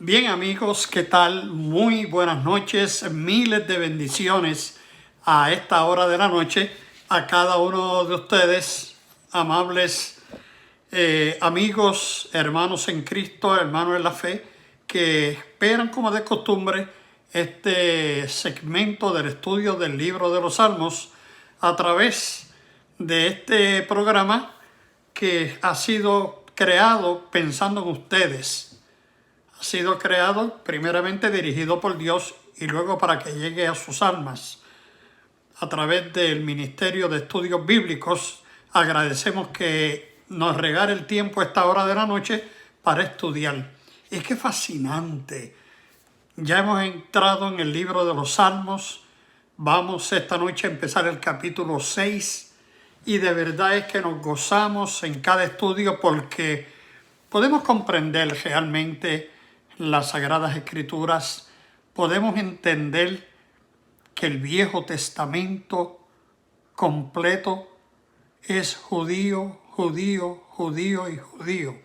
Bien amigos, ¿qué tal? Muy buenas noches, miles de bendiciones a esta hora de la noche a cada uno de ustedes, amables amigos, hermanos en Cristo, hermanos en la fe, que esperan como de costumbre este segmento del estudio del libro de los Salmos a través de este programa que ha sido creado pensando en ustedes. Ha sido creado primeramente dirigido por Dios y luego para que llegue a sus almas. A través del Ministerio de Estudios Bíblicos agradecemos que nos regale el tiempo a esta hora de la noche para estudiar. Es que fascinante. Ya hemos entrado en el libro de los Salmos. Vamos esta noche a empezar el capítulo 6 y de verdad es que nos gozamos en cada estudio porque podemos comprender realmente las Sagradas Escrituras, podemos entender que el Viejo Testamento completo es judío, judío, judío y judío.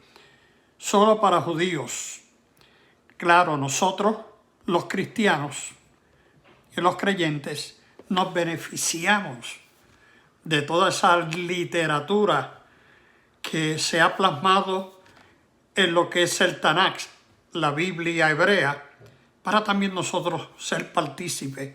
Solo para judíos. Claro, nosotros, los cristianos y los creyentes, nos beneficiamos de toda esa literatura que se ha plasmado en lo que es el Tanakh, la Biblia hebrea, para también nosotros ser partícipes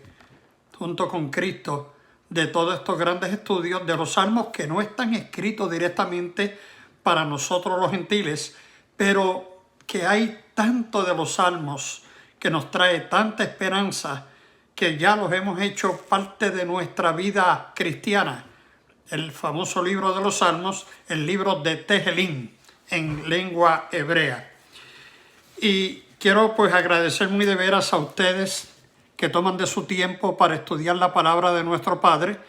junto con Cristo de todos estos grandes estudios de los salmos que no están escritos directamente para nosotros los gentiles, pero que hay tanto de los salmos que nos trae tanta esperanza que ya los hemos hecho parte de nuestra vida cristiana. El famoso libro de los salmos, el libro de Tehilim en lengua hebrea. Y quiero pues agradecer muy de veras a ustedes que toman de su tiempo para estudiar la palabra de nuestro Padre.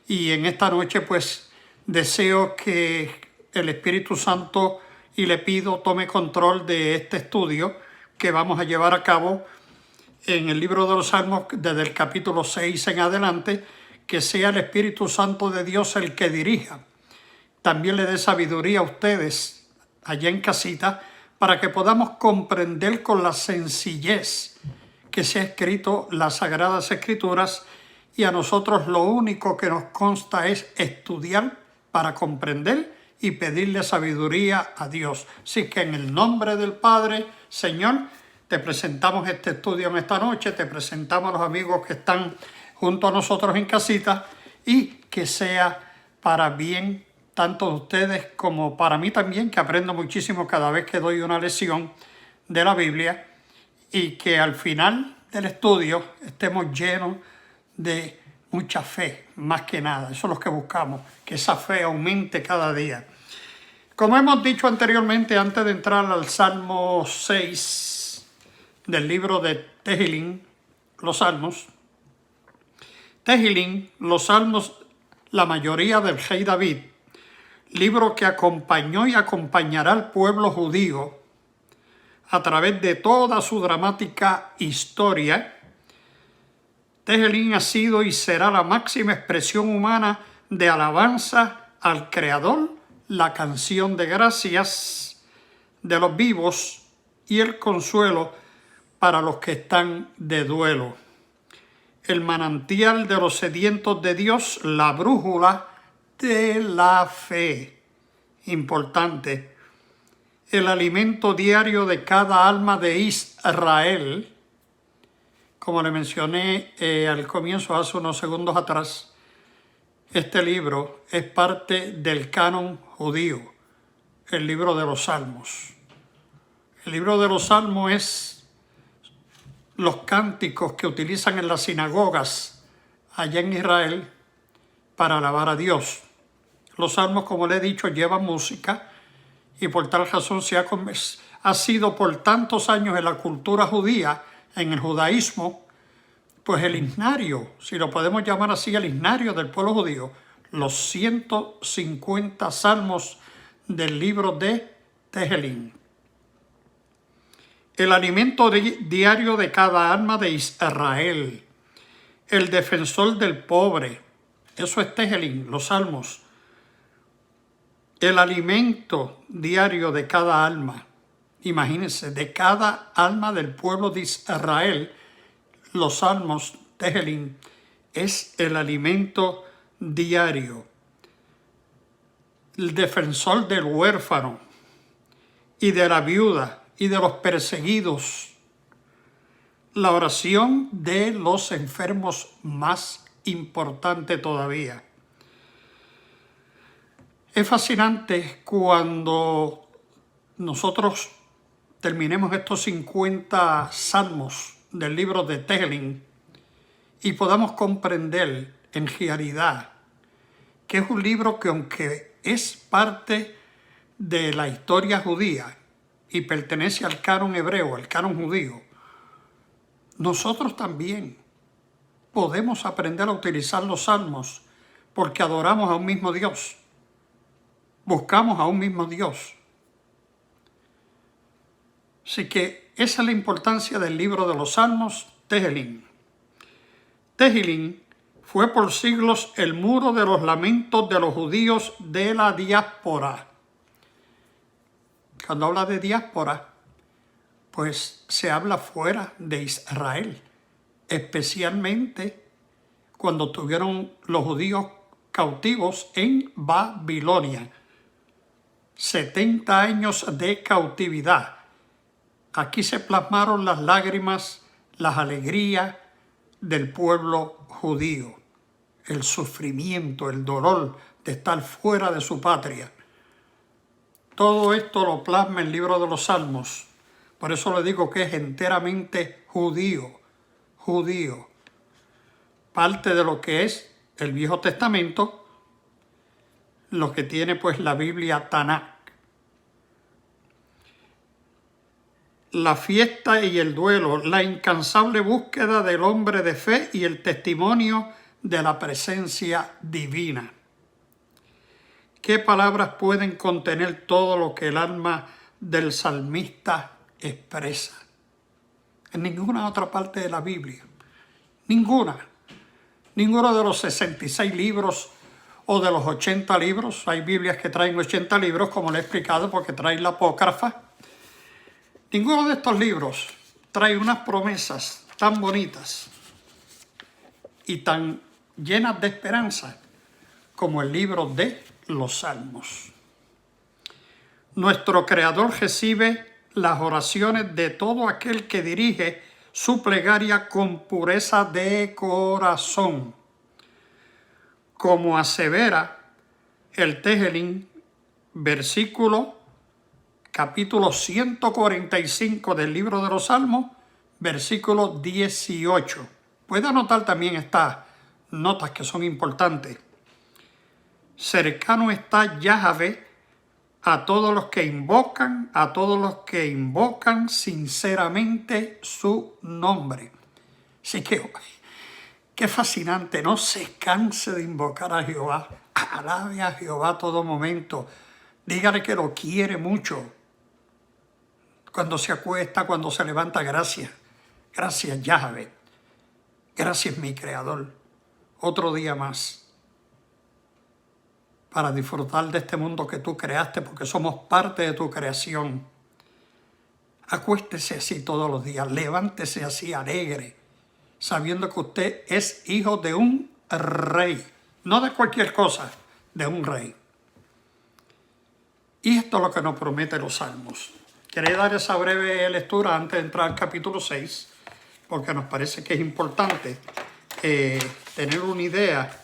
Y en esta noche pues deseo que el Espíritu Santo y le pido tome control de este estudio que vamos a llevar a cabo en el libro de los Salmos desde el capítulo 6 en adelante, que sea el Espíritu Santo de Dios el que dirija. También le dé sabiduría a ustedes allá en casita para que podamos comprender con la sencillez que se ha escrito las Sagradas Escrituras, y a nosotros lo único que nos consta es estudiar para comprender y pedirle sabiduría a Dios. Así que en el nombre del Padre, Señor, te presentamos este estudio en esta noche, te presentamos a los amigos que están junto a nosotros en casita y que sea para bien tanto de ustedes como para mí también, que aprendo muchísimo cada vez que doy una lección de la Biblia, y que al final del estudio estemos llenos de mucha fe, más que nada. Eso es lo que buscamos, que esa fe aumente cada día. Como hemos dicho anteriormente, antes de entrar al Salmo 6 del libro de Tehilim, los Salmos, Tehilim, los Salmos, la mayoría del rey David, libro que acompañó y acompañará al pueblo judío a través de toda su dramática historia. Tehilim ha sido y será la máxima expresión humana de alabanza al Creador, la canción de gracias de los vivos y el consuelo para los que están de duelo. El manantial de los sedientos de Dios, la brújula de la fe. Importante. El alimento diario de cada alma de Israel. Como le mencioné al comienzo, hace unos segundos atrás, este libro es parte del canon judío, el libro de los Salmos. El libro de los Salmos es los cánticos que utilizan en las sinagogas allá en Israel para alabar a Dios. Los salmos, como le he dicho, llevan música y por tal razón ha sido por tantos años en la cultura judía, en el judaísmo, pues el himnario, si lo podemos llamar así, el himnario del pueblo judío, los 150 salmos del libro de Tehilim. El alimento diario de cada alma de Israel, el defensor del pobre, eso es Tehilim, los salmos. El alimento diario de cada alma Imagínense, de cada alma del pueblo de Israel, los salmos, Tehilim, es el alimento diario. El defensor del huérfano y de la viuda y de los perseguidos. La oración de los enfermos, más importante todavía. Es fascinante cuando nosotros terminemos estos 50 salmos del libro de Tehilim y podamos comprender en realidad que es un libro que, aunque es parte de la historia judía y pertenece al canon hebreo, al canon judío, nosotros también podemos aprender a utilizar los salmos porque adoramos a un mismo Dios, buscamos a un mismo Dios. Así que esa es la importancia del libro de los salmos, Tehilim. Tehilim fue por siglos el muro de los lamentos de los judíos de la diáspora. Cuando habla de diáspora, pues se habla fuera de Israel, especialmente cuando tuvieron los judíos cautivos en Babilonia. 70 años de cautividad. Aquí se plasmaron las lágrimas, las alegrías del pueblo judío, el sufrimiento, el dolor de estar fuera de su patria. Todo esto lo plasma el libro de los Salmos. Por eso le digo que es enteramente judío. Parte de lo que es el Viejo Testamento, lo que tiene pues la Biblia Tanakh. La fiesta y el duelo, la incansable búsqueda del hombre de fe y el testimonio de la presencia divina. ¿Qué palabras pueden contener todo lo que el alma del salmista expresa? En ninguna otra parte de la Biblia. Ninguno de los 66 libros o de los 80 libros. Hay Biblias que traen 80 libros, como le he explicado, porque traen la apócrifa. Ninguno de estos libros trae unas promesas tan bonitas y tan llenas de esperanza como el libro de los Salmos. Nuestro Creador recibe las oraciones de todo aquel que dirige su plegaria con pureza de corazón. Como asevera el Tehilim, capítulo 145 del libro de los Salmos, versículo 18. Puede anotar también estas notas que son importantes. Cercano está Yahvé a todos los que invocan sinceramente su nombre. Así que, qué fascinante, no se canse de invocar a Jehová. Alabe a Jehová a todo momento. Dígale que lo quiere mucho. Cuando se acuesta, cuando se levanta, gracias. Gracias, Yahvé. Gracias, mi Creador. Otro día más para disfrutar de este mundo que tú creaste, porque somos parte de tu creación. Acuéstese así todos los días, levántese así alegre, sabiendo que usted es hijo de un rey, no de cualquier cosa, de un rey. Y esto es lo que nos promete los Salmos. Quería dar esa breve lectura antes de entrar al capítulo 6, porque nos parece que es importante tener una idea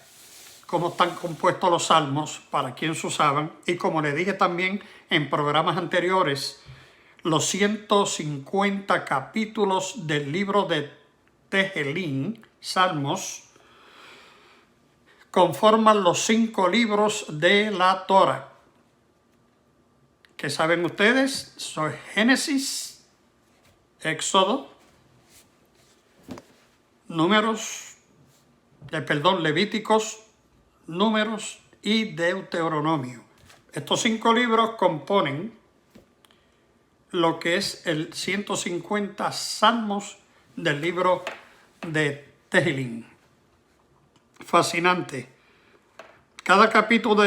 cómo están compuestos los salmos, para quien se usaban, y como le dije también en programas anteriores, los 150 capítulos del libro de Tehilim, Salmos, conforman los 5 libros de la Torah. ¿Qué saben ustedes? Son Génesis, Éxodo, Levíticos, Números y Deuteronomio. Estos 5 libros componen lo que es el 150 salmos del libro de Tehilim. Fascinante. Cada capítulo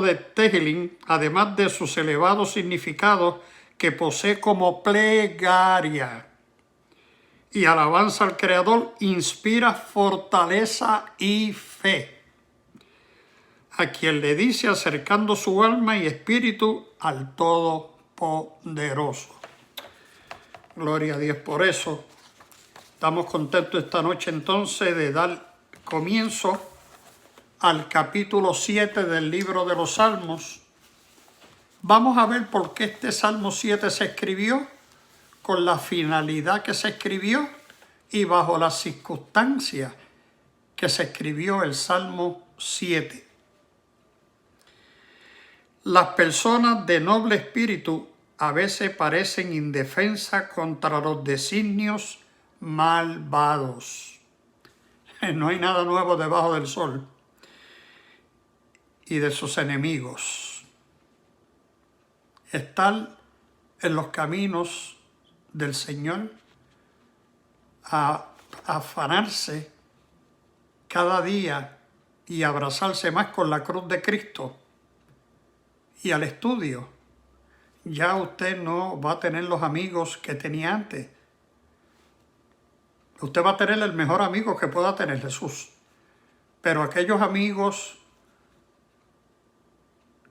de Tehilim, además de sus elevados significados que posee como plegaria y alabanza al Creador, inspira fortaleza y fe a quien le dice acercando su alma y espíritu al Todopoderoso. Gloria a Dios por eso. Estamos contentos esta noche entonces de dar comienzo al capítulo 7 del libro de los Salmos. Vamos a ver por qué este Salmo 7 se escribió, con la finalidad que se escribió y bajo las circunstancias que se escribió el Salmo 7. Las personas de noble espíritu a veces parecen indefensas contra los designios malvados. No hay nada nuevo debajo del sol y de sus enemigos. Estar en los caminos del Señor, a afanarse cada día y abrazarse más con la cruz de Cristo y al estudio, ya usted no va a tener los amigos que tenía antes. Usted va a tener el mejor amigo que pueda tener, Jesús. Pero aquellos amigos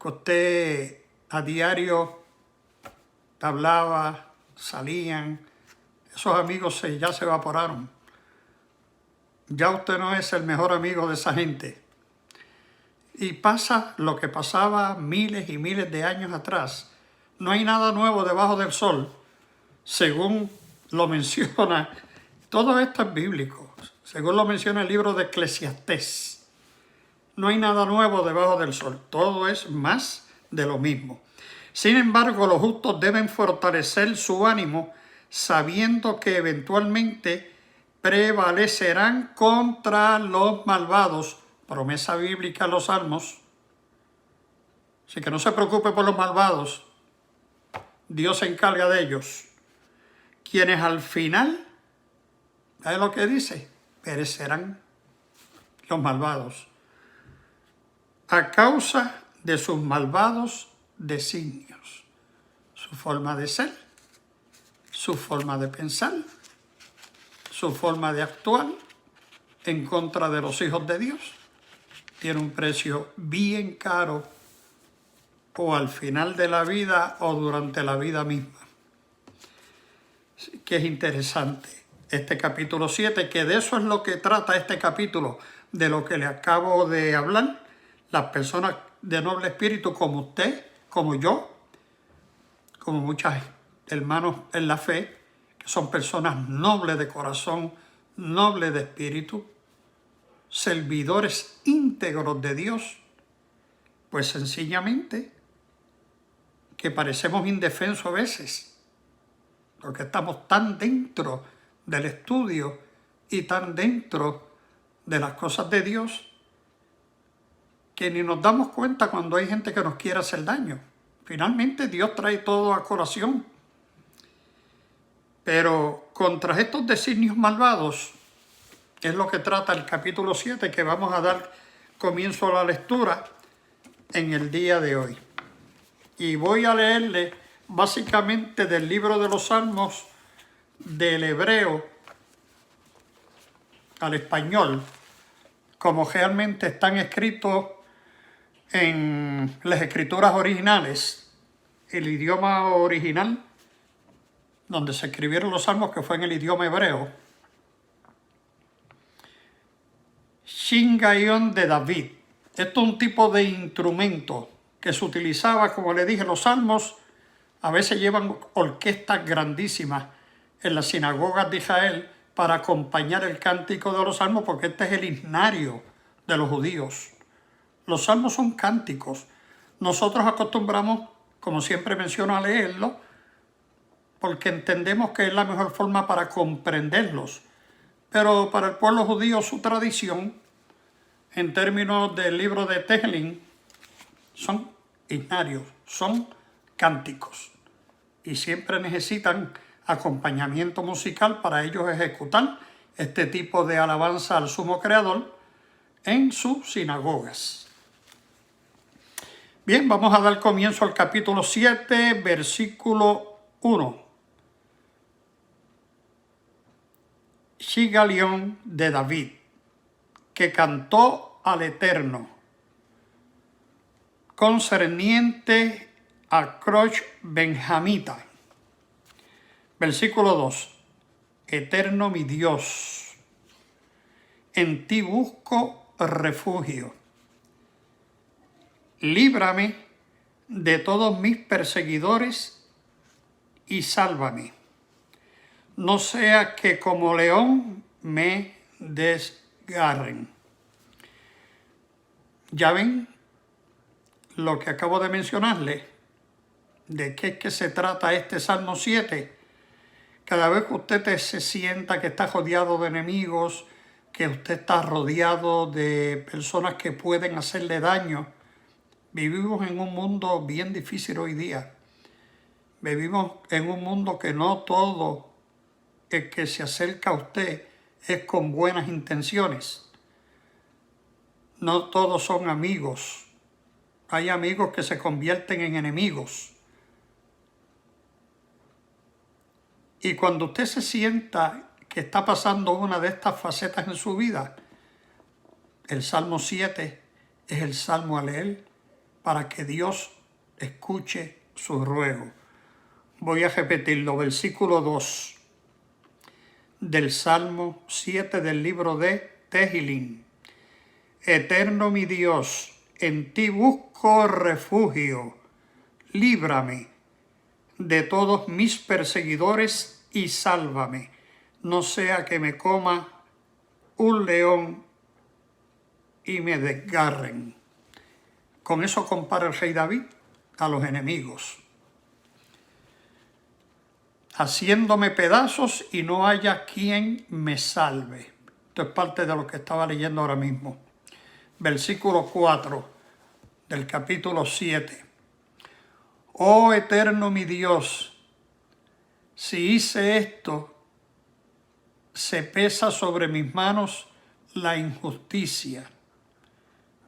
que usted a diario hablaba, salían, esos amigos ya se evaporaron. Ya usted no es el mejor amigo de esa gente. Y pasa lo que pasaba miles y miles de años atrás. No hay nada nuevo debajo del sol, según lo menciona. Todo esto es bíblico, según lo menciona el libro de Eclesiastés. No hay nada nuevo debajo del sol, todo es más de lo mismo. Sin embargo, los justos deben fortalecer su ánimo, sabiendo que eventualmente prevalecerán contra los malvados. Promesa bíblica en los Salmos. Así que no se preocupe por los malvados. Dios se encarga de ellos. Quienes al final, ¿sabe lo que dice? Perecerán los malvados a causa de sus malvados designios. Su forma de ser, su forma de pensar, su forma de actuar en contra de los hijos de Dios. Tiene un precio bien caro, o al final de la vida o durante la vida misma. Que es interesante este capítulo 7, que de eso es lo que trata este capítulo, de lo que le acabo de hablar. Las personas de noble espíritu como usted, como yo, como muchos hermanos en la fe, que son personas nobles de corazón, nobles de espíritu, servidores íntegros de Dios, pues sencillamente que parecemos indefensos a veces, porque estamos tan dentro del estudio y tan dentro de las cosas de Dios que ni nos damos cuenta cuando hay gente que nos quiere hacer daño. Finalmente Dios trae todo a colación. Pero contra estos designios malvados es lo que trata el capítulo 7, que vamos a dar comienzo a la lectura en el día de hoy. Y voy a leerle básicamente del libro de los Salmos, del hebreo al español, como realmente están escritos en las escrituras originales, el idioma original donde se escribieron los salmos, que fue en el idioma hebreo. Shingayón de David. Esto es un tipo de instrumento que se utilizaba, como le dije, los salmos a veces llevan orquestas grandísimas en las sinagogas de Israel para acompañar el cántico de los salmos, porque este es el himnario de los judíos. Los salmos son cánticos. Nosotros acostumbramos, como siempre menciono, a leerlos, porque entendemos que es la mejor forma para comprenderlos. Pero para el pueblo judío, su tradición, en términos del libro de Tehillim, son himnarios, son cánticos. Y siempre necesitan acompañamiento musical para ellos ejecutar este tipo de alabanza al Sumo Creador en sus sinagogas. Bien, vamos a dar comienzo al capítulo 7, versículo 1. Shigalión de David, que cantó al Eterno, concerniente a Croch Benjamita. Versículo 2. Eterno mi Dios, en ti busco refugio. Líbrame de todos mis perseguidores y sálvame. No sea que como león me desgarren. Ya ven lo que acabo de mencionarles, de qué es que se trata este Salmo 7. Cada vez que usted se sienta que está rodeado de enemigos, que usted está rodeado de personas que pueden hacerle daño, vivimos en un mundo bien difícil hoy día. Vivimos en un mundo que no todo el que se acerca a usted es con buenas intenciones. No todos son amigos. Hay amigos que se convierten en enemigos. Y cuando usted se sienta que está pasando una de estas facetas en su vida, el Salmo 7 es el salmo a leer para que Dios escuche su ruego. Voy a repetirlo, versículo 2 del Salmo 7 del libro de Tehillim. Eterno mi Dios, en ti busco refugio, líbrame de todos mis perseguidores y sálvame, no sea que me coma un león y me desgarren. Con eso compara el rey David a los enemigos. Haciéndome pedazos y no haya quien me salve. Esto es parte de lo que estaba leyendo ahora mismo. Versículo 4 del capítulo 7. Oh eterno mi Dios, si hice esto, se pesa sobre mis manos la injusticia.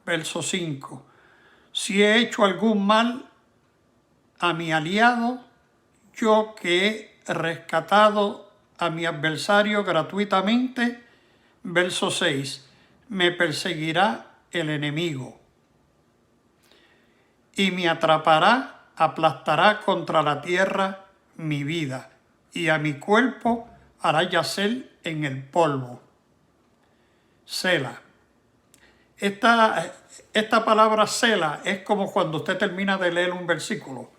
Verso 5. Si he hecho algún mal a mi aliado, yo que he rescatado a mi adversario gratuitamente. Verso 6. Me perseguirá el enemigo y me atrapará, aplastará contra la tierra mi vida y a mi cuerpo hará yacer en el polvo. Sela. Esta palabra Sela es como cuando usted termina de leer un versículo.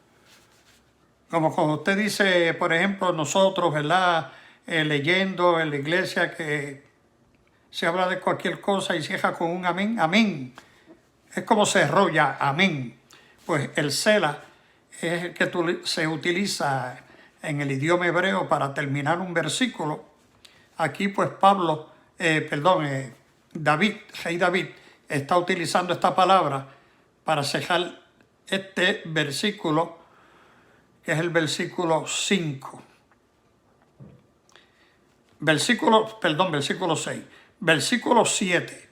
Como cuando usted dice, por ejemplo, nosotros, ¿verdad? Leyendo en la iglesia que se habla de cualquier cosa y cierra con un amén. Amén. Es como se enrolla, amén. Pues el Sela es el que se utiliza en el idioma hebreo para terminar un versículo. Aquí pues David, rey David, está utilizando esta palabra para cerrar este versículo, que es el versículo 5. Versículo 6. Versículo 7.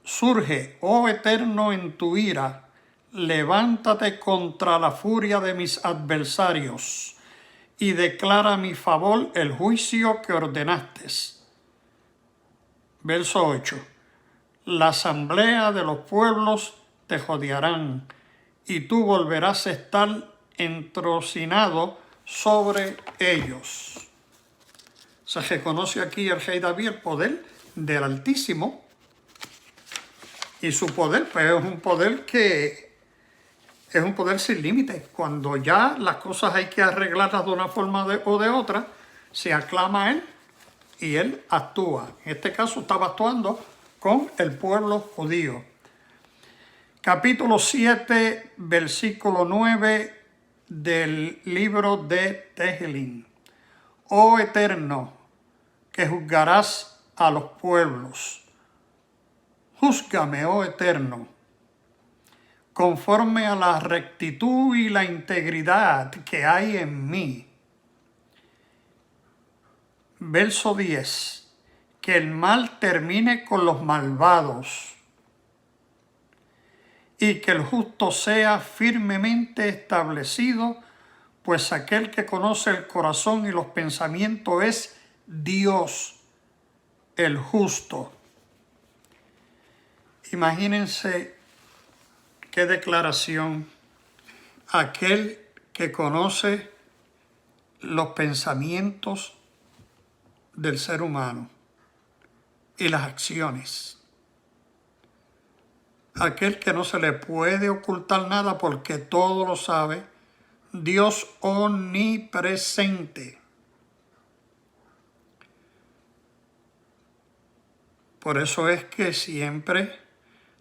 Surge, oh Eterno, en tu ira, levántate contra la furia de mis adversarios y declara a mi favor el juicio que ordenaste. Verso 8. La asamblea de los pueblos te rodearán y tú volverás a estar entrocinado sobre ellos. Se reconoce aquí el rey David el poder del Altísimo, y su poder pues es un poder que es un poder sin límites. Cuando ya las cosas hay que arreglarlas de una forma o de otra, se aclama a él y él actúa. En este caso estaba actuando con el pueblo judío. Capítulo 7, versículo 9 del libro de Tehillim. Oh Eterno, que juzgarás a los pueblos. Júzgame, oh Eterno, conforme a la rectitud y la integridad que hay en mí. Verso 10. Que el mal termine con los malvados y que el justo sea firmemente establecido pues aquel que conoce el corazón y los pensamientos es Dios, el justo. Imagínense qué declaración. Aquel que conoce los pensamientos del ser humano y las acciones. Aquel que no se le puede ocultar nada porque todo lo sabe. Dios omnipresente. Por eso es que siempre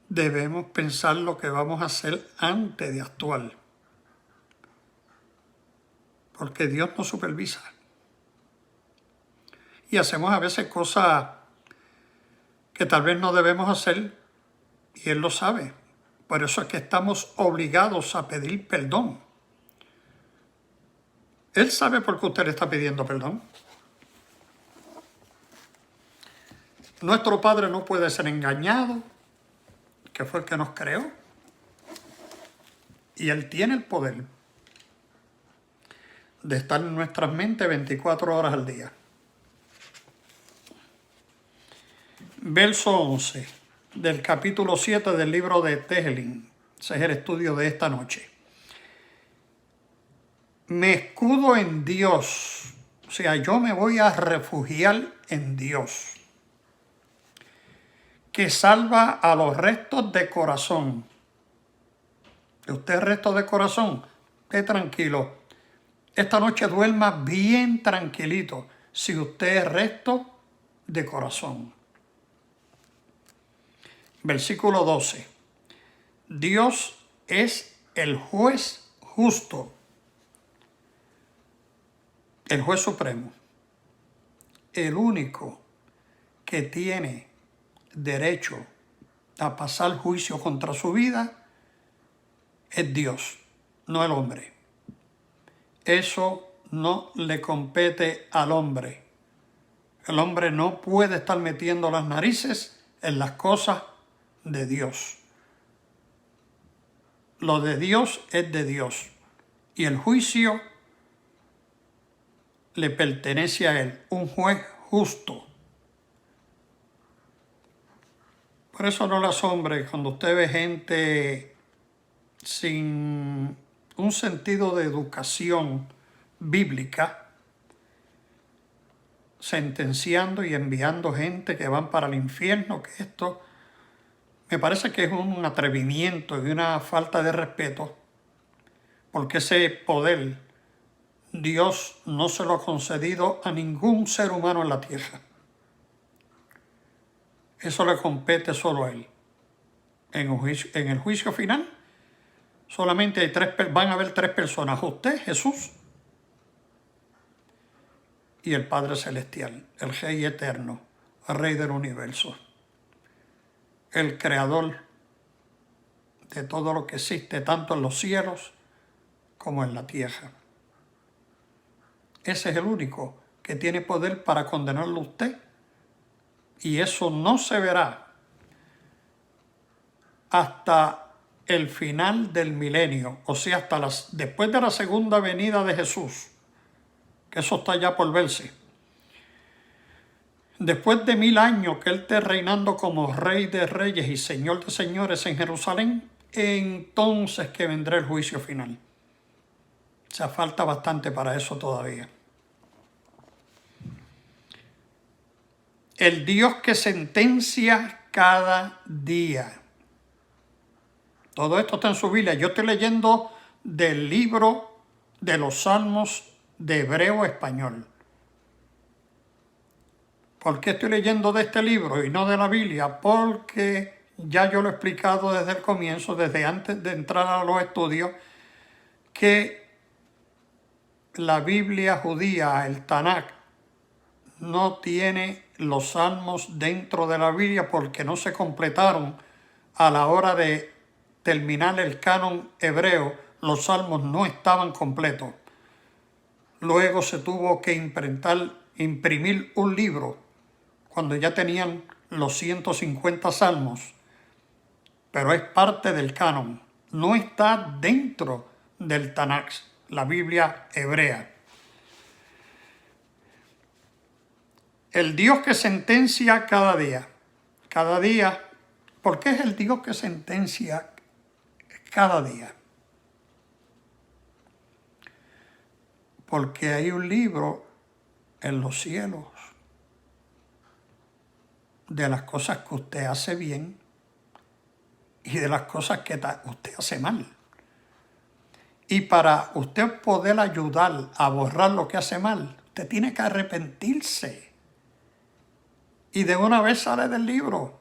debemos pensar lo que vamos a hacer antes de actuar. Porque Dios nos supervisa. Y hacemos a veces cosas que tal vez no debemos hacer y Él lo sabe. Por eso es que estamos obligados a pedir perdón. Él sabe por qué usted le está pidiendo perdón. Nuestro Padre no puede ser engañado, que fue el que nos creó. Y Él tiene el poder de estar en nuestras mentes 24 horas al día. Verso 11 del capítulo 7 del libro de Tehilim. Ese es el estudio de esta noche. Me escudo en Dios. O sea, yo me voy a refugiar en Dios, que salva a los restos de corazón. Usted es resto de corazón, esté tranquilo. Esta noche duerma bien tranquilito si usted es resto de corazón. Versículo 12. Dios es el juez justo, el juez supremo, el único que tiene derecho a pasar juicio contra su vida es Dios, no el hombre. Eso no le compete al hombre. El hombre no puede estar metiendo las narices en las cosas de Dios. Lo de Dios es de Dios y el juicio le pertenece a Él, un juez justo. Por eso no le asombre cuando usted ve gente sin un sentido de educación bíblica, sentenciando y enviando gente que van para el infierno, que esto me parece que es un atrevimiento y una falta de respeto, porque ese poder Dios no se lo ha concedido a ningún ser humano en la tierra. Eso le compete solo a Él. En el juicio final solamente van a haber tres personas: usted, Jesús, y el Padre Celestial, el Rey eterno, el Rey del universo, el Creador de todo lo que existe, tanto en los cielos como en la tierra. Ese es el único que tiene poder para condenarlo a usted, y eso no se verá hasta el final del milenio, o sea, hasta después de la segunda venida de Jesús, que eso está ya por verse. Después de 1000 años que Él esté reinando como Rey de Reyes y Señor de Señores en Jerusalén, entonces que vendrá el juicio final. O sea, falta bastante para eso todavía. El Dios que sentencia cada día. Todo esto está en su Biblia. Yo estoy leyendo del libro de los Salmos de hebreo español. ¿Por qué estoy leyendo de este libro y no de la Biblia? Porque ya yo lo he explicado desde el comienzo, desde antes de entrar a los estudios, que la Biblia judía, el Tanakh, no tiene los salmos dentro de la Biblia porque no se completaron a la hora de terminar el canon hebreo. Los salmos no estaban completos. Luego se tuvo que imprimir un libro cuando ya tenían los 150 salmos, pero es parte del canon, no está dentro del Tanakh. la Biblia hebrea. El Dios que sentencia cada día. Cada día. ¿Por qué es el Dios que sentencia cada día? Porque hay un libro en los cielos de las cosas que usted hace bien y de las cosas que usted hace mal. Y para usted poder ayudar a borrar lo que hace mal, usted tiene que arrepentirse. Y de una vez sale del libro.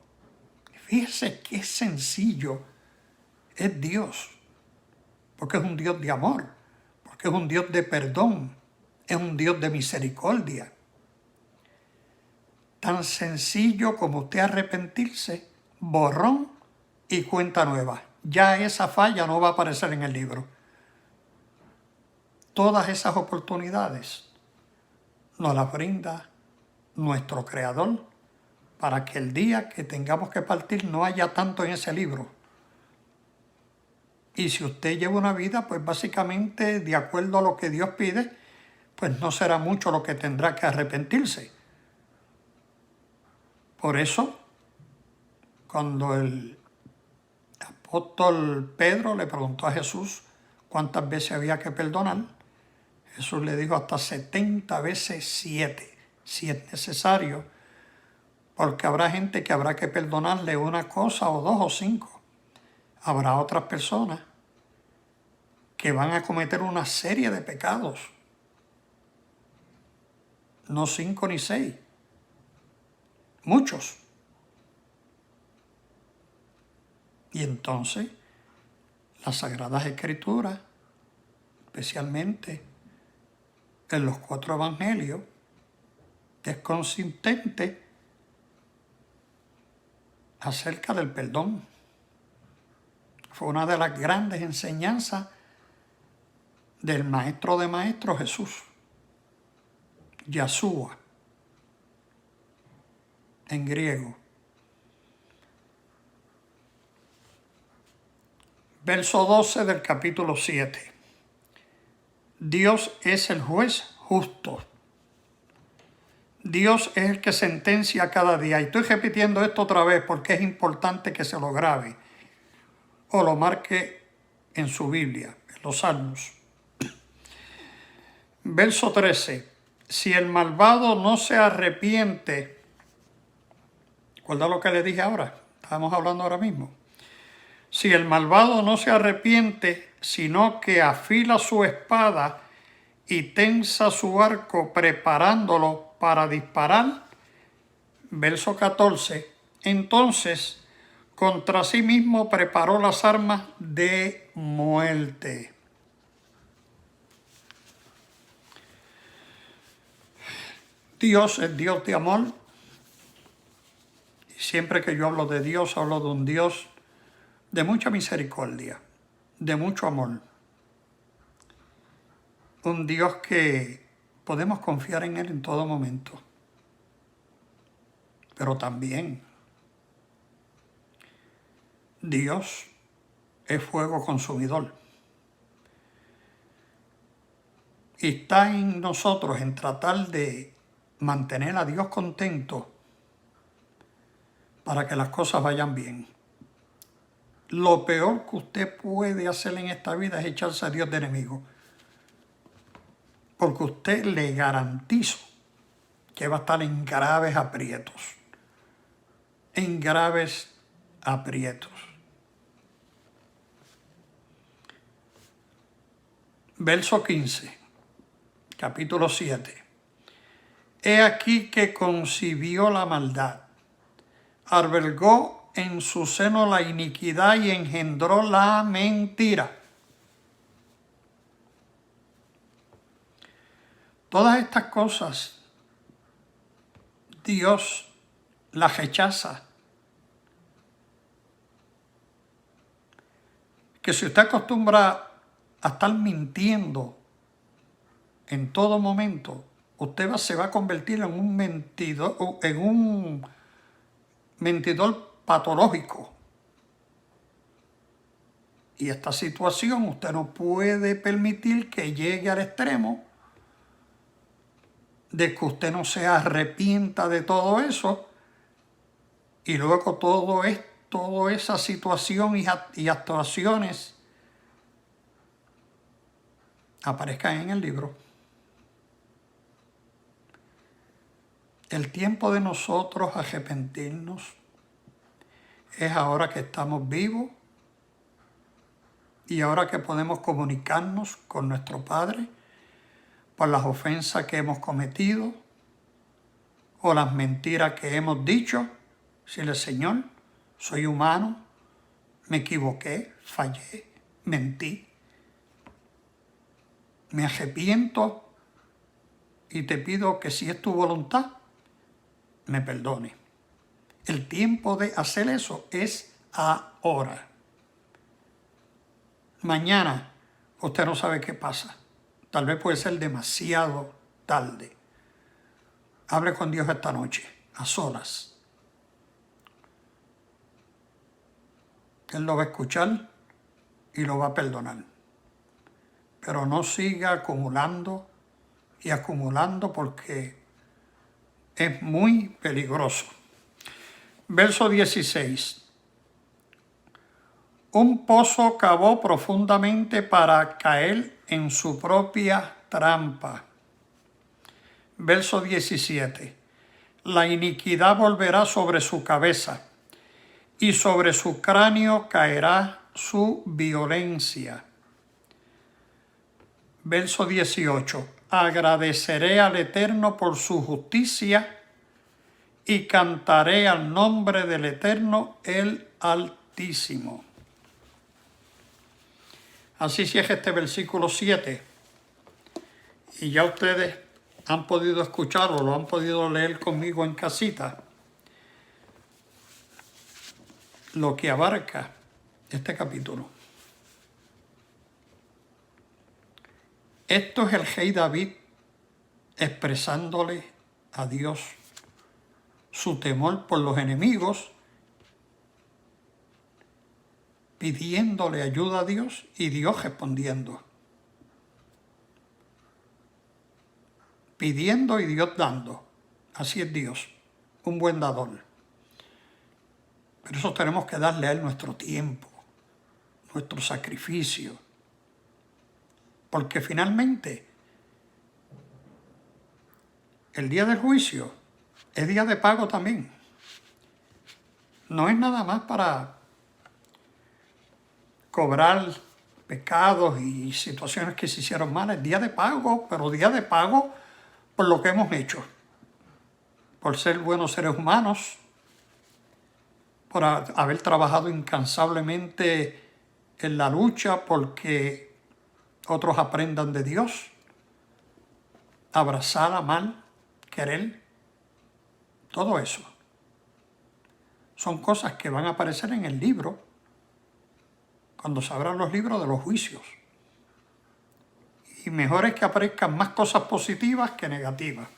Fíjese qué sencillo es Dios. Porque es un Dios de amor. Porque es un Dios de perdón. Es un Dios de misericordia. Tan sencillo como usted arrepentirse, borrón y cuenta nueva. Ya esa falla no va a aparecer en el libro. Todas esas oportunidades nos las brinda nuestro Creador para que el día que tengamos que partir no haya tanto en ese libro. Y si usted lleva una vida, pues básicamente de acuerdo a lo que Dios pide, pues no será mucho lo que tendrá que arrepentirse. Por eso, cuando el apóstol Pedro le preguntó a Jesús cuántas veces había que perdonar, Jesús le dijo hasta 70 veces 7, si es necesario, porque habrá gente que habrá que perdonarle una cosa o dos o 5. Habrá otras personas que van a cometer una serie de pecados, no 5 ni 6, muchos. Y entonces, las Sagradas Escrituras, especialmente en los 4 evangelios, es consistente acerca del perdón. Fue una de las grandes enseñanzas del Maestro de Maestros Jesús, Yeshua, en griego. Verso 12 del capítulo 7. Dios es el juez justo. Dios es el que sentencia cada día. Y estoy repitiendo esto otra vez porque es importante que se lo grabe o lo marque en su Biblia, en los Salmos. Verso 13. Si el malvado no se arrepiente, ¿recuerda lo que le dije ahora? Estamos hablando ahora mismo. Si el malvado no se arrepiente, sino que afila su espada y tensa su arco preparándolo para disparar, verso 14, entonces contra sí mismo preparó las armas de muerte. Dios es Dios de amor. Y siempre que yo hablo de Dios, hablo de un Dios de mucha misericordia, de mucho amor. Un Dios que podemos confiar en Él en todo momento. Pero también Dios es fuego consumidor. Y está en nosotros en tratar de mantener a Dios contento para que las cosas vayan bien. Lo peor que usted puede hacer en esta vida es echarse a Dios de enemigo. Porque usted le garantizo que va a estar en graves aprietos. En graves aprietos. Verso 15, capítulo 7. He aquí que concibió la maldad, albergó en su seno la iniquidad y engendró la mentira. Todas estas cosas Dios las rechaza. Que si usted acostumbra a estar mintiendo en todo momento, usted se va a convertir en un mentidor patológico. Y esta situación usted no puede permitir que llegue al extremo de que usted no se arrepienta de todo eso y luego toda esa situación y actuaciones aparezcan en el libro. El tiempo de nosotros arrepentirnos es ahora que estamos vivos y ahora que podemos comunicarnos con nuestro Padre por las ofensas que hemos cometido o las mentiras que hemos dicho. Decirle: Señor, soy humano, me equivoqué, fallé, mentí. Me arrepiento y te pido que, si es tu voluntad, me perdone. El tiempo de hacer eso es ahora. Mañana usted no sabe qué pasa. Tal vez puede ser demasiado tarde. Hable con Dios esta noche, a solas. Él lo va a escuchar y lo va a perdonar. Pero no siga acumulando y acumulando, porque es muy peligroso. Verso 16. Un pozo cavó profundamente para caer en su propia trampa. Verso 17. La iniquidad volverá sobre su cabeza, y sobre su cráneo caerá su violencia. Verso 18. Agradeceré al Eterno por su justicia, y cantaré al nombre del Eterno, el Altísimo. Así cierra este versículo 7. Y ya ustedes han podido escucharlo, lo han podido leer conmigo en casita, lo que abarca este capítulo. Esto es el rey David expresándole a Dios su temor por los enemigos, pidiéndole ayuda a Dios y Dios respondiendo. Pidiendo y Dios dando. Así es Dios, un buen dador. Pero eso tenemos que darle a Él nuestro tiempo, nuestro sacrificio. Porque finalmente el día del juicio es día de pago también. No es nada más para cobrar pecados y situaciones que se hicieron mal. Es día de pago, pero día de pago por lo que hemos hecho. Por ser buenos seres humanos, por haber trabajado incansablemente en la lucha porque otros aprendan de Dios, abrazar, amar, querer, todo eso. Son cosas que van a aparecer en el libro, cuando se abran los libros de los juicios. Y mejor es que aparezcan más cosas positivas que negativas.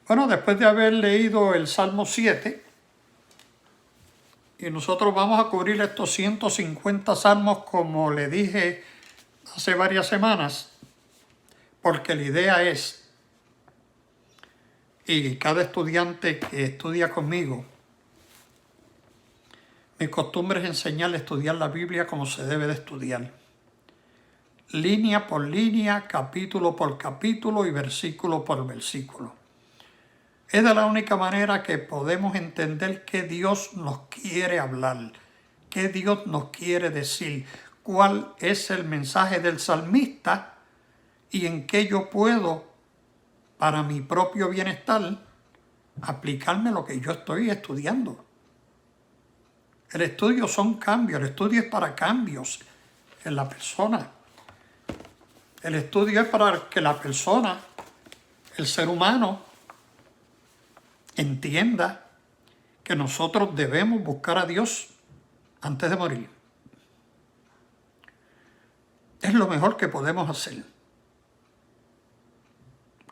Bueno, después de haber leído el Salmo 7, y nosotros vamos a cubrir estos 150 salmos, como le dije hace varias semanas, porque la idea es, y cada estudiante que estudia conmigo, mi costumbre es enseñarle a estudiar la Biblia como se debe de estudiar. Línea por línea, capítulo por capítulo y versículo por versículo. Es de la única manera que podemos entender qué Dios nos quiere hablar, qué Dios nos quiere decir, cuál es el mensaje del salmista y en qué yo puedo, para mi propio bienestar, aplicarme lo que yo estoy estudiando. El estudio son cambios, el estudio es para cambios en la persona. El estudio es para que la persona, el ser humano, entienda que nosotros debemos buscar a Dios antes de morir. Es lo mejor que podemos hacer.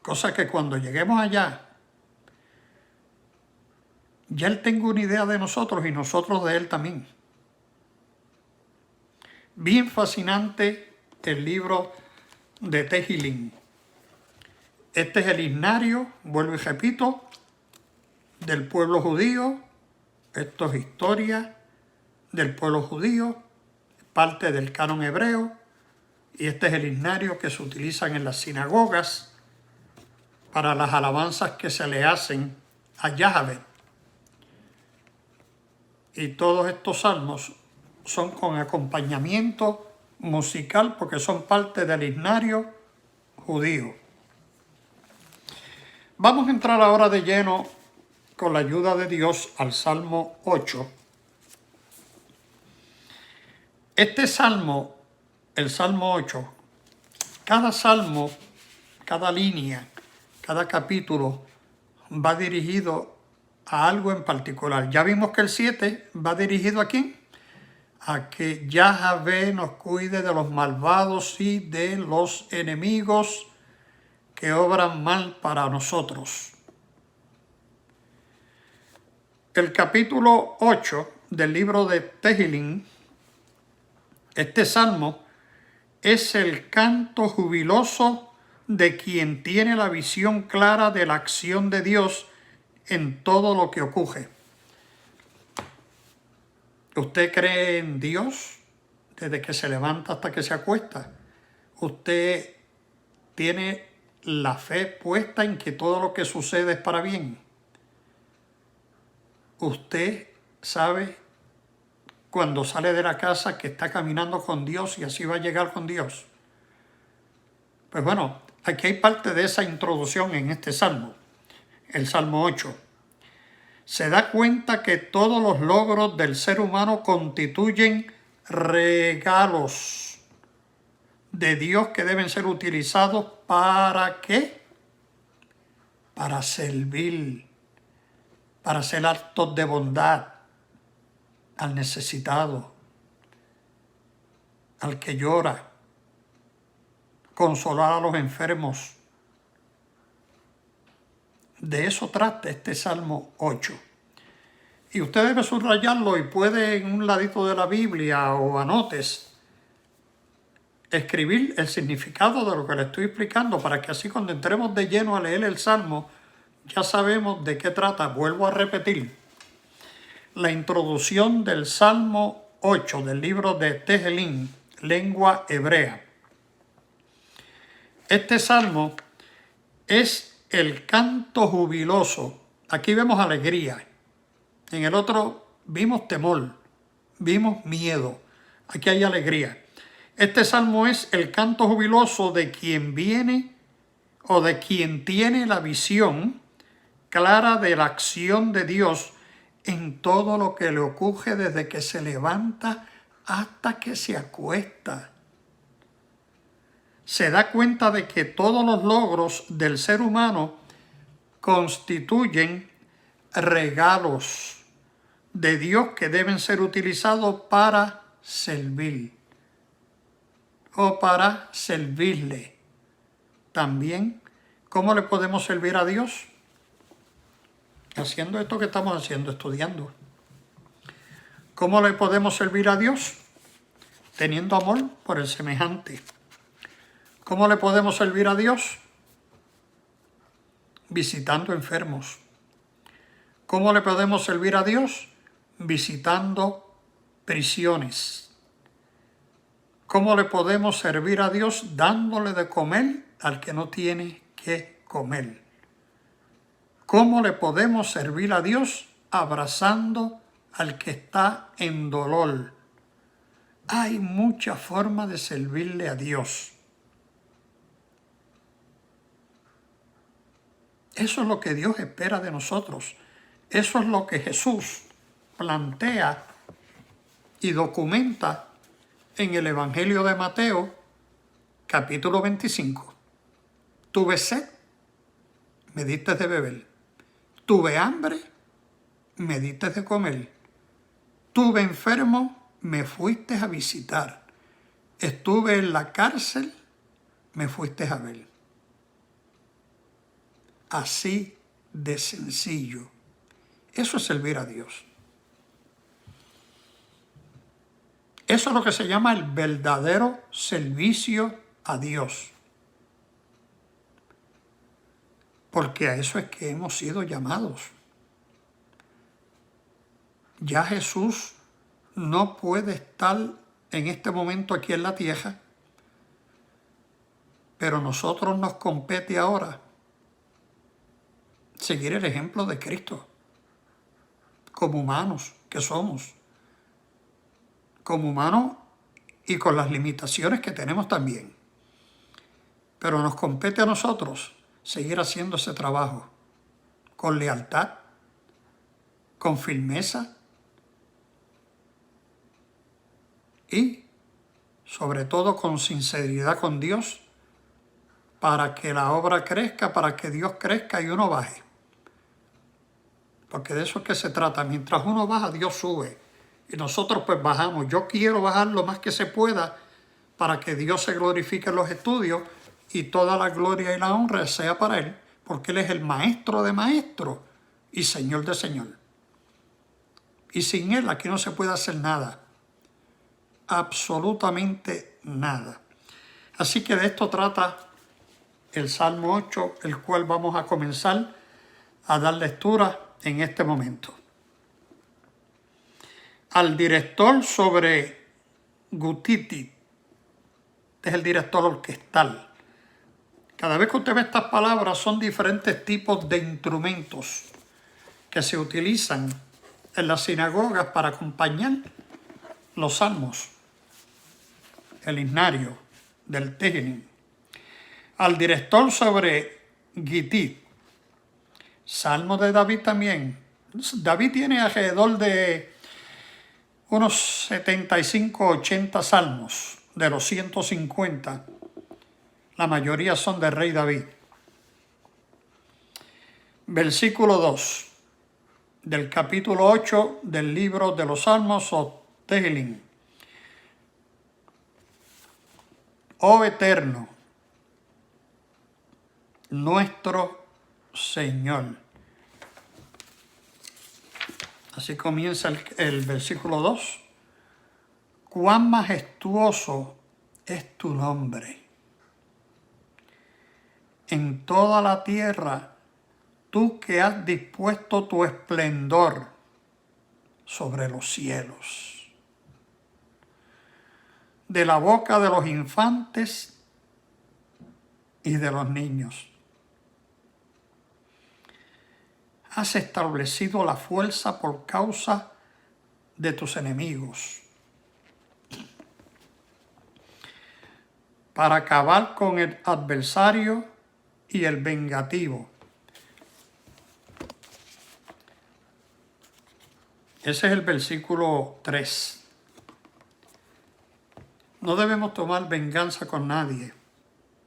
Cosa que cuando lleguemos allá, ya Él tenga una idea de nosotros y nosotros de Él también. Bien fascinante el libro de Tehillim. Este es el himnario, vuelvo y repito, del pueblo judío. Esto es historia del pueblo judío, parte del canon hebreo, y este es el himnario que se utilizan en las sinagogas para las alabanzas que se le hacen a Yahvé. Y todos estos salmos son con acompañamiento musical porque son parte del himnario judío. Vamos a entrar ahora de lleno, con la ayuda de Dios, al Salmo 8. Este salmo, el Salmo 8, cada salmo, cada línea, cada capítulo va dirigido a algo en particular. Ya vimos que el 7 va dirigido ¿a quién? A que Yahvé nos cuide de los malvados y de los enemigos que obran mal para nosotros. El capítulo 8 del libro de Tehillim, este salmo, es el canto jubiloso de quien tiene la visión clara de la acción de Dios en todo lo que ocurre. ¿Usted cree en Dios desde que se levanta hasta que se acuesta? ¿Usted tiene la fe puesta en que todo lo que sucede es para bien? ¿Usted sabe cuando sale de la casa que está caminando con Dios y así va a llegar con Dios? Pues bueno, aquí hay parte de esa introducción en este salmo, el Salmo 8. Se da cuenta que todos los logros del ser humano constituyen regalos de Dios que deben ser utilizados ¿para qué? Para servir, para hacer actos de bondad al necesitado, al que llora, consolar a los enfermos. De eso trata este Salmo 8. Y usted debe subrayarlo y puede en un ladito de la Biblia o anotes escribir el significado de lo que le estoy explicando para que así cuando entremos de lleno a leer el Salmo ya sabemos de qué trata. Vuelvo a repetir. La introducción del Salmo 8 del libro de Tehillim, lengua hebrea. Este salmo es el canto jubiloso. Aquí vemos alegría. En el otro vimos temor, vimos miedo. Aquí hay alegría. Este salmo es el canto jubiloso de quien viene o de quien tiene la visión clara de la acción de Dios en todo lo que le ocurre desde que se levanta hasta que se acuesta. Se da cuenta de que todos los logros del ser humano constituyen regalos de Dios que deben ser utilizados para servir o para servirle. También, ¿cómo le podemos servir a Dios? Haciendo esto que estamos haciendo, estudiando. ¿Cómo le podemos servir a Dios? Teniendo amor por el semejante. ¿Cómo le podemos servir a Dios? Visitando enfermos. ¿Cómo le podemos servir a Dios? Visitando prisiones. ¿Cómo le podemos servir a Dios? Dándole de comer al que no tiene que comer. ¿Cómo le podemos servir a Dios? Abrazando al que está en dolor. Hay muchas formas de servirle a Dios. Eso es lo que Dios espera de nosotros. Eso es lo que Jesús plantea y documenta en el Evangelio de Mateo, capítulo 25. Tuve sed, me diste de beber. Tuve hambre, me diste de comer. Tuve enfermo, me fuiste a visitar. Estuve en la cárcel, me fuiste a ver. Así de sencillo. Eso es servir a Dios. Eso es lo que se llama el verdadero servicio a Dios. Porque a eso es que hemos sido llamados. Ya Jesús no puede estar en este momento aquí en la tierra, pero a nosotros nos compete ahora seguir el ejemplo de Cristo, como humanos que somos, como humanos y con las limitaciones que tenemos también. Pero nos compete a nosotros seguir haciendo ese trabajo con lealtad, con firmeza y sobre todo con sinceridad con Dios, para que la obra crezca, para que Dios crezca y uno baje. Porque de eso es que se trata. Mientras uno baja, Dios sube. Y nosotros pues bajamos. Yo quiero bajar lo más que se pueda para que Dios se glorifique en los estudios y toda la gloria y la honra sea para Él, porque Él es el maestro de maestros y Señor de Señor. Y sin Él aquí no se puede hacer nada. Absolutamente nada. Así que de esto trata el Salmo 8, el cual vamos a comenzar a dar lectura en este momento. Al director sobre Gutiti, este es el director orquestal. Cada vez que usted ve estas palabras son diferentes tipos de instrumentos que se utilizan en las sinagogas para acompañar los salmos, el himnario del Tehilim. Al director sobre Gittit, salmo de David también. David tiene alrededor de unos 75, 80 salmos de los 150. La mayoría son del rey David. Versículo 2 del capítulo 8 del libro de los Salmos o Tehilim. Oh Eterno, nuestro Señor. Así comienza el versículo 2. Cuán majestuoso es tu nombre. En toda la tierra, tú que has dispuesto tu esplendor sobre los cielos. De la boca de los infantes y de los niños. Has establecido la fuerza por causa de tus enemigos, para acabar con el adversario y el vengativo. Ese es el versículo 3. No debemos tomar venganza con nadie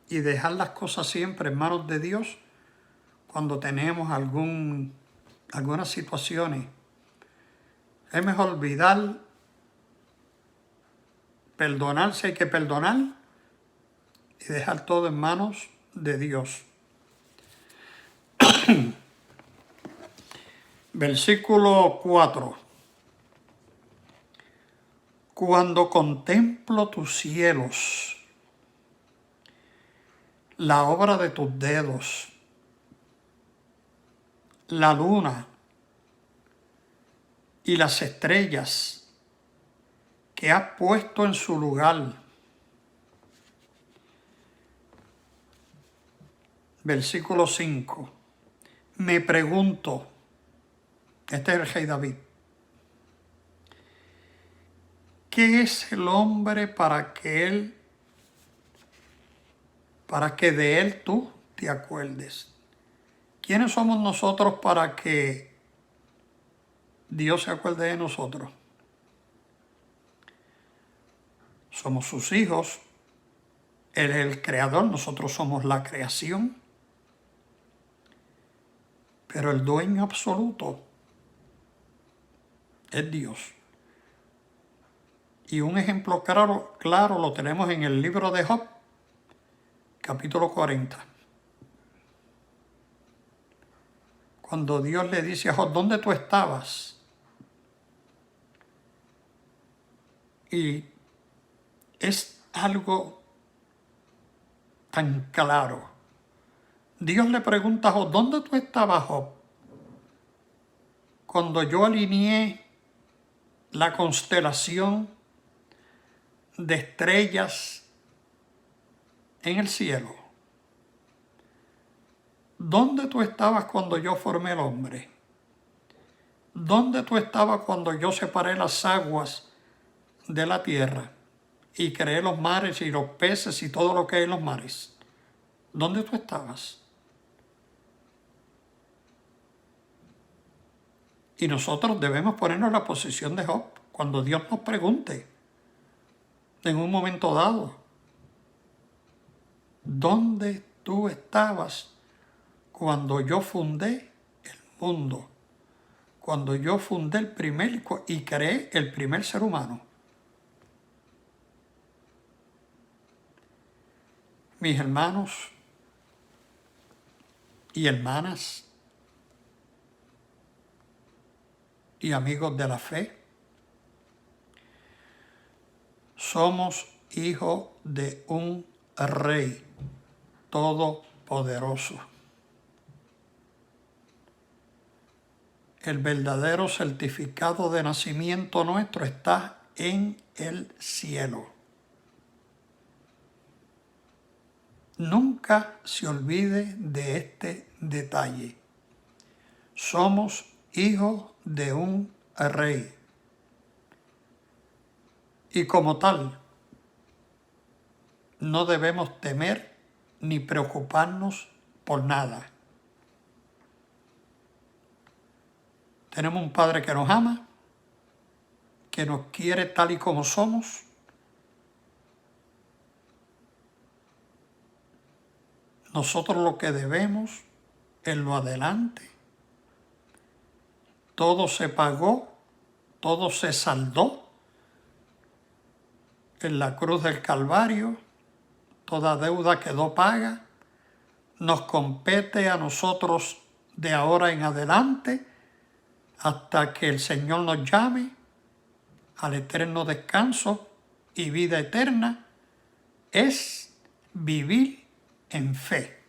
y dejar las cosas siempre en manos de Dios cuando tenemos algunas situaciones. Es mejor olvidar, perdonar si hay que perdonar y dejar todo en manos de Dios. Versículo 4. Cuando contemplo tus cielos, la obra de tus dedos, la luna y las estrellas que has puesto en su lugar. Versículo 5. Me pregunto, este es el rey David, ¿qué es el hombre para que de él tú te acuerdes? ¿Quiénes somos nosotros para que Dios se acuerde de nosotros? Somos sus hijos, Él es el creador, nosotros somos la creación. Pero el dueño absoluto es Dios. Y un ejemplo claro lo tenemos en el libro de Job, capítulo 40. Cuando Dios le dice a Job, ¿dónde tú estabas? Y es algo tan claro. Dios le pregunta a Job, ¿dónde tú estabas, Job, cuando yo alineé la constelación de estrellas en el cielo? ¿Dónde tú estabas cuando yo formé el hombre? ¿Dónde tú estabas cuando yo separé las aguas de la tierra y creé los mares y los peces y todo lo que hay en los mares? ¿Dónde tú estabas? Y nosotros debemos ponernos en la posición de Job cuando Dios nos pregunte en un momento dado, ¿dónde tú estabas cuando yo fundé el mundo? Cuando yo fundé el primer y creé el primer ser humano. Mis hermanos y hermanas y amigos de la fe, somos hijos de un Rey todopoderoso. El verdadero certificado de nacimiento nuestro está en el cielo. Nunca se olvide de este detalle. Somos hijos de un Rey. Y como tal, no debemos temer ni preocuparnos por nada. Tenemos un Padre que nos ama, que nos quiere tal y como somos. Nosotros lo que debemos en lo adelante, todo se pagó, todo se saldó en la cruz del Calvario, toda deuda quedó paga, nos compete a nosotros de ahora en adelante hasta que el Señor nos llame al eterno descanso y vida eterna, es vivir en fe.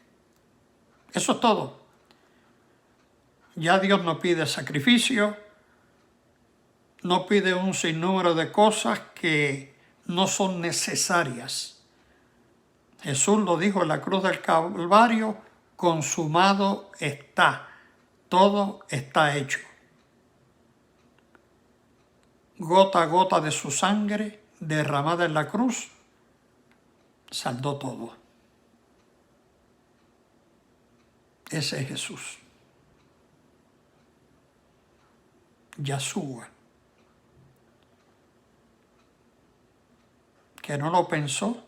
Eso es todo. Ya Dios no pide sacrificio, no pide un sinnúmero de cosas que no son necesarias. Jesús lo dijo en la cruz del Calvario, consumado está, todo está hecho. Gota a gota de su sangre derramada en la cruz, saldó todo. Ese es Jesús. Yahshua. Que no lo pensó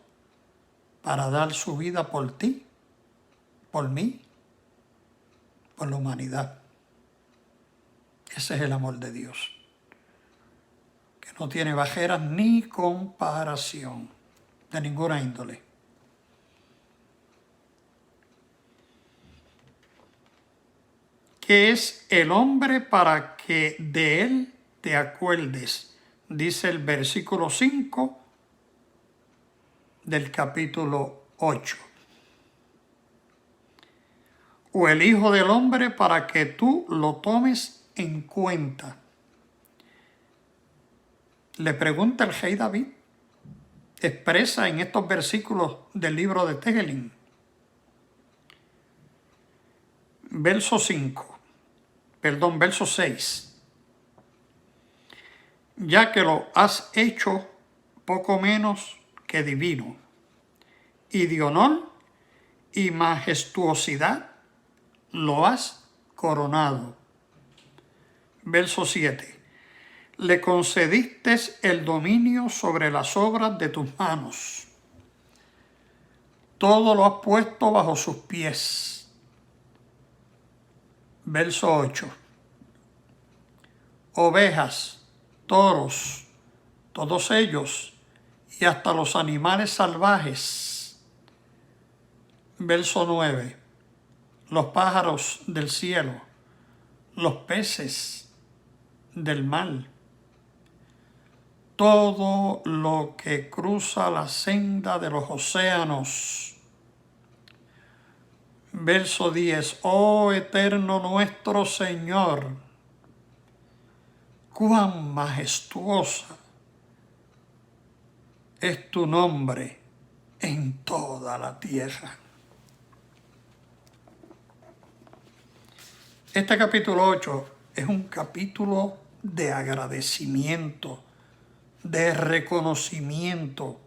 para dar su vida por ti, por mí, por la humanidad. Ese es el amor de Dios, que no tiene bajeras ni comparación de ninguna índole. ¿Qué es el hombre para que de él te acuerdes? Dice el versículo 5 del capítulo 8. O el Hijo del Hombre para que tú lo tomes en cuenta. Le pregunta el rey David, expresa en estos versículos del libro de Tehilim. Verso 6. Ya que lo has hecho poco menos que divino, y de honor y majestuosidad lo has coronado. Verso 7. Le concediste el dominio sobre las obras de tus manos. Todo lo has puesto bajo sus pies. Verso 8. Ovejas, toros, todos ellos, y hasta los animales salvajes. Verso 9. Los pájaros del cielo, los peces del mar, todo lo que cruza la senda de los océanos. Verso 10. Oh eterno nuestro Señor, cuán majestuosa es tu nombre en toda la tierra. Este capítulo 8 es un capítulo de agradecimiento, de reconocimiento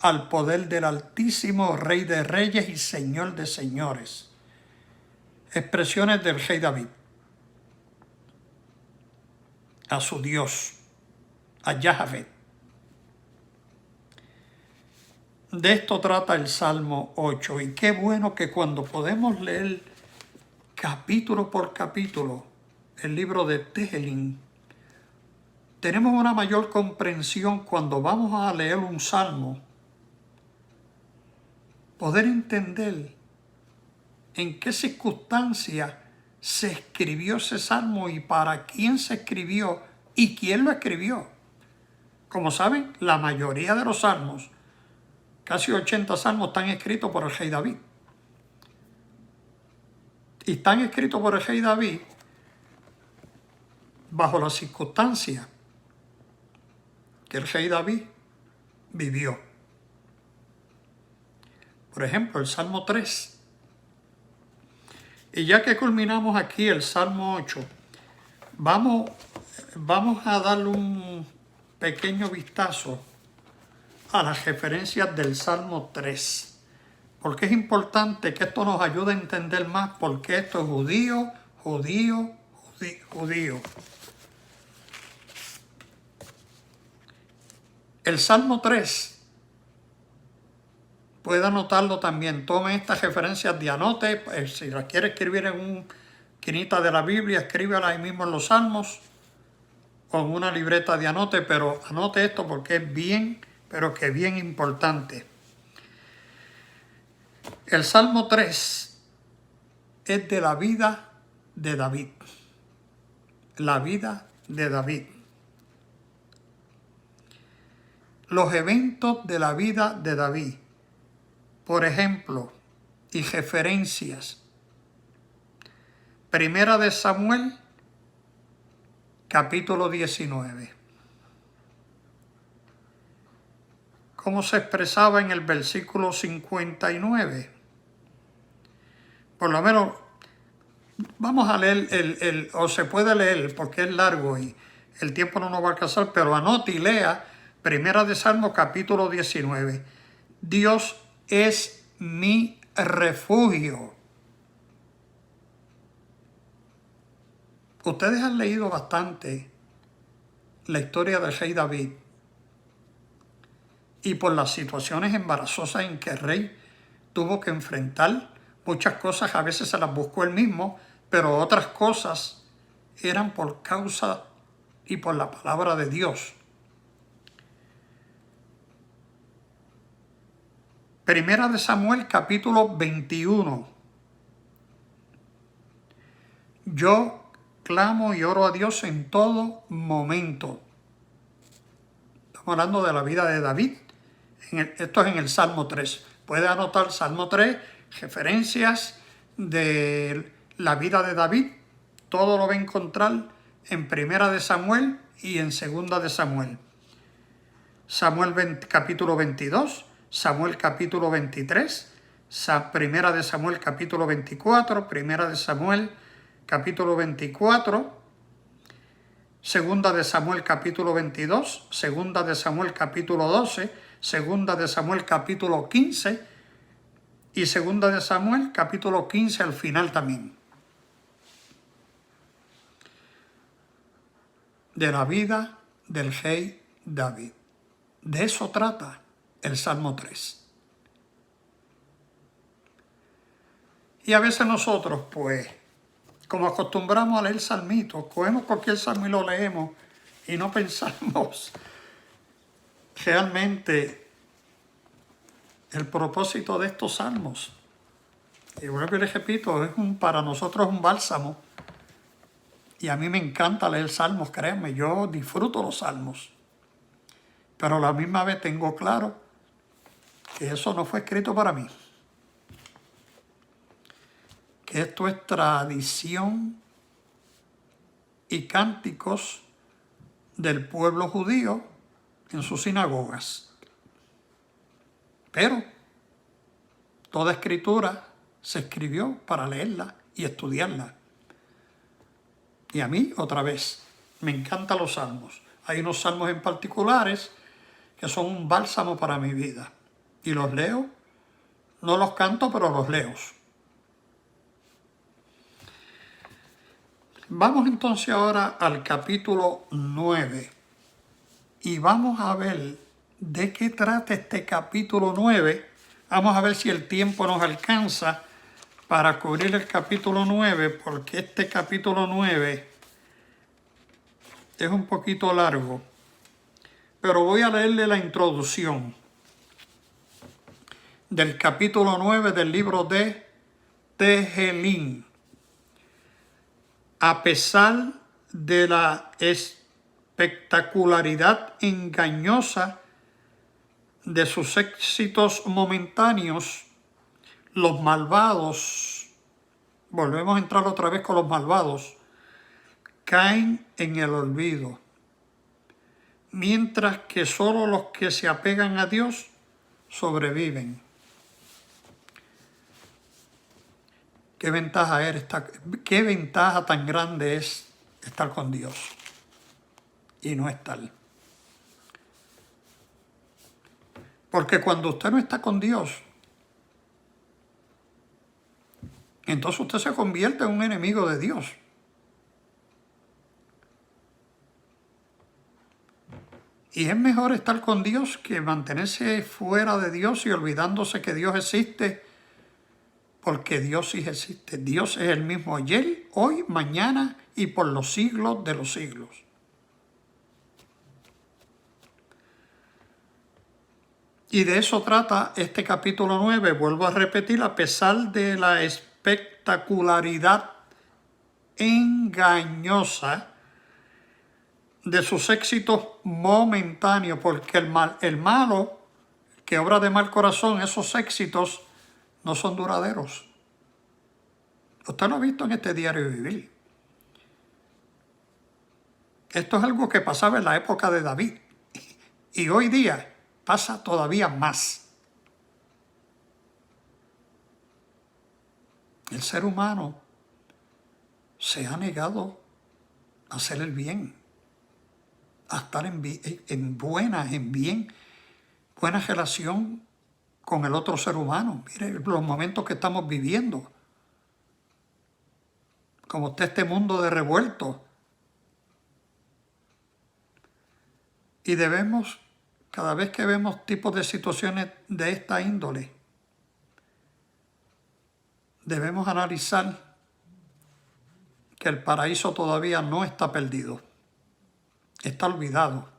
al poder del Altísimo, Rey de Reyes y Señor de Señores. Expresiones del rey David a su Dios, a Yahvé. De esto trata el Salmo 8, y qué bueno que cuando podemos leer capítulo por capítulo el libro de Tehilim, tenemos una mayor comprensión cuando vamos a leer un salmo, poder entender en qué circunstancia se escribió ese salmo y para quién se escribió y quién lo escribió. Como saben, la mayoría de los salmos, casi 80 salmos, están escritos por el rey David. Y están escritos por el rey David bajo las circunstancias que el rey David vivió. Por ejemplo, el Salmo 3. Y ya que culminamos aquí el Salmo 8, vamos a darle un pequeño vistazo a las referencias del Salmo 3. Porque es importante que esto nos ayude a entender más por qué esto es judío. El Salmo 3, puede anotarlo también, tome estas referencias de anote, si las quiere escribir en un quinita de la Biblia, escríbela ahí mismo en los Salmos, o en una libreta de anote, pero anote esto porque es bien, pero que bien importante. El Salmo 3 es de la vida de David. La vida de David. Los eventos de la vida de David. Por ejemplo, y referencias. Primera de Samuel, capítulo 19. ¿Cómo se expresaba en el versículo 59? Por lo menos, vamos a leer, o se puede leer porque es largo y el tiempo no nos va a alcanzar, pero anote y lea Primera de Salmo, capítulo 19. Dios es mi refugio. Ustedes han leído bastante la historia del rey David y por las situaciones embarazosas en que el rey tuvo que enfrentar. Muchas cosas a veces se las buscó él mismo, pero otras cosas eran por causa y por la palabra de Dios. Primera de Samuel, capítulo 21. Yo clamo y oro a Dios en todo momento. Estamos hablando de la vida de David. Esto es en el Salmo 3. Puede anotar Salmo 3, referencias de la vida de David. Todo lo va a encontrar en Primera de Samuel y en Segunda de Samuel. Capítulo 22. Samuel capítulo 23, Primera de Samuel capítulo 24, Primera de Samuel capítulo 24, Segunda de Samuel capítulo 22, Segunda de Samuel capítulo 12, Segunda de Samuel capítulo 15 y Segunda de Samuel capítulo 15 al final también. De la vida del rey David. De eso trata el Salmo 3. Y a veces nosotros, pues, como acostumbramos a leer salmitos, cogemos cualquier salmo y lo leemos y no pensamos realmente el propósito de estos salmos. Y vuelvo y les repito, para nosotros es un bálsamo. Y a mí me encanta leer salmos, créanme, yo disfruto los salmos. pero a la misma vez tengo claro que eso no fue escrito para mí. Que esto es tradición y cánticos del pueblo judío en sus sinagogas. Pero toda escritura se escribió para leerla y estudiarla. Y a mí, otra vez, me encantan los salmos. Hay unos salmos en particulares que son un bálsamo para mi vida. Y los leo, no los canto, pero los leo. Vamos entonces ahora al capítulo 9 y vamos a ver de qué trata este capítulo 9. Vamos a ver si el tiempo nos alcanza para cubrir el capítulo 9, porque este capítulo 9 es un poquito largo. Pero voy a leerle la introducción del capítulo 9 del libro de Tejelín. A pesar de la espectacularidad engañosa de sus éxitos momentáneos, los malvados, volvemos a entrar otra vez con los malvados, caen en el olvido, mientras que solo los que se apegan a Dios sobreviven. ¿Qué ventaja tan grande es estar con Dios? Y no estar. Porque cuando usted no está con Dios, entonces usted se convierte en un enemigo de Dios. Y es mejor estar con Dios que mantenerse fuera de Dios y olvidándose que Dios existe, porque Dios sí existe. Dios es el mismo ayer, hoy, mañana y por los siglos de los siglos. Y de eso trata este capítulo 9, vuelvo a repetir, a pesar de la espectacularidad engañosa de sus éxitos momentáneos, porque el malo, que obra de mal corazón, esos éxitos no son duraderos. Usted lo ha visto en este diario vivir. Esto es algo que pasaba en la época de David y hoy día pasa todavía más. El ser humano se ha negado a hacer el bien, a estar en buena relación con el otro ser humano. Mire los momentos que estamos viviendo, como está este mundo de revuelto. Y debemos, cada vez que vemos tipos de situaciones de esta índole, debemos analizar que el paraíso todavía no está perdido, está olvidado.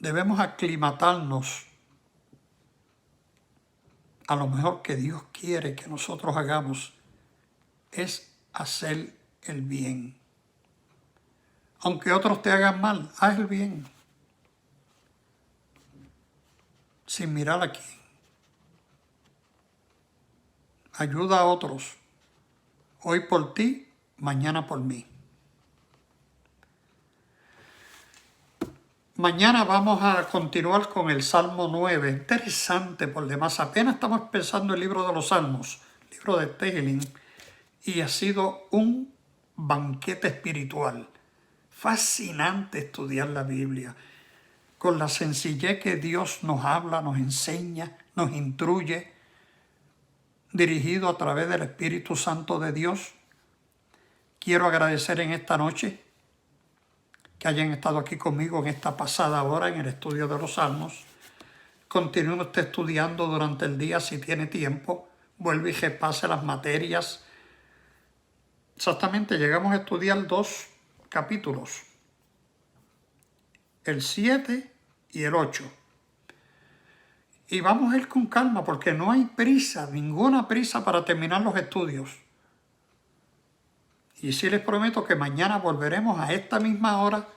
Debemos aclimatarnos a lo mejor que Dios quiere que nosotros hagamos es hacer el bien. Aunque otros te hagan mal, haz el bien. Sin mirar a quién. Ayuda a otros. Hoy por ti, mañana por mí. Mañana vamos a continuar con el Salmo 9. Interesante por demás. Apenas estamos empezando el libro de los Salmos, el libro de Tejelín, y ha sido un banquete espiritual. Fascinante estudiar la Biblia, con la sencillez que Dios nos habla, nos enseña, nos instruye, dirigido a través del Espíritu Santo de Dios. Quiero agradecer en esta noche que hayan estado aquí conmigo en esta pasada hora en el estudio de los Salmos. Continúe usted estudiando durante el día si tiene tiempo. Vuelve y repase las materias. Exactamente, llegamos a estudiar 2 capítulos, el 7 y el 8. Y vamos a ir con calma porque no hay prisa, ninguna prisa para terminar los estudios. Y sí les prometo que mañana volveremos a esta misma hora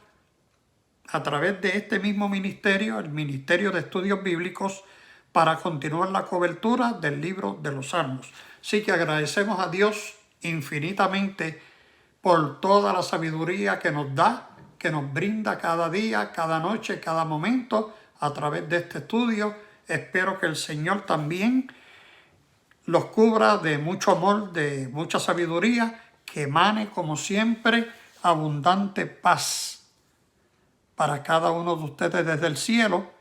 a través de este mismo ministerio, el Ministerio de Estudios Bíblicos, para continuar la cobertura del libro de los Salmos. Así que agradecemos a Dios infinitamente por toda la sabiduría que nos da, que nos brinda cada día, cada noche, cada momento a través de este estudio. Espero que el Señor también los cubra de mucho amor, de mucha sabiduría, que emane como siempre abundante paz para cada uno de ustedes desde el cielo,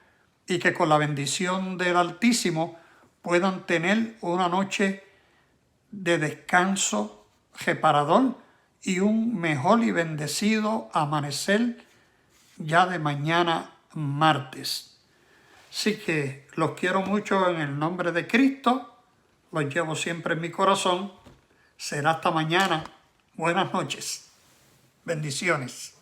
y que con la bendición del Altísimo puedan tener una noche de descanso reparador y un mejor y bendecido amanecer ya de mañana martes. Así que los quiero mucho en el nombre de Cristo, los llevo siempre en mi corazón. Será hasta mañana. Buenas noches. Bendiciones.